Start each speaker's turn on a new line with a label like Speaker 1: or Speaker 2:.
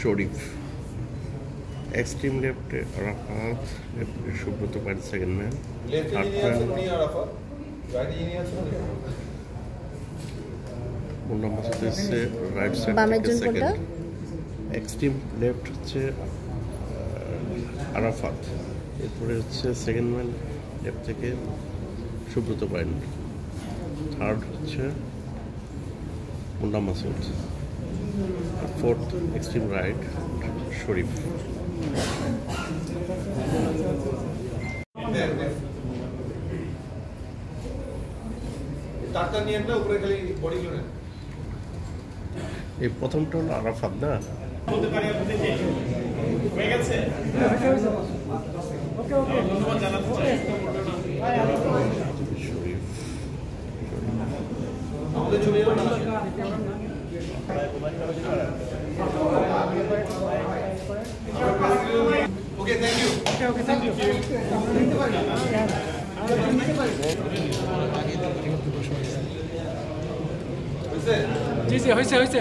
Speaker 1: শরীফ। Extreme লেফটে আরাফাত, লেফটে Subrata pine second man. Munna Masud হচ্ছে রাইট সাইড থেকে সেকেন্ড। এক্সট্রিম লেফট হচ্ছে আরাফাত, এরপরে হচ্ছে সেকেন্ড ম্যান লেফট থেকে সুব্রত পাইন, থার্ড হচ্ছে Munna Masud, fourth extreme right Sharif. এই প্রথমটা হলো আরাফাত না?
Speaker 2: Okay, thank you. Okay, thank you. জি জি হয়েছে হয়েছে।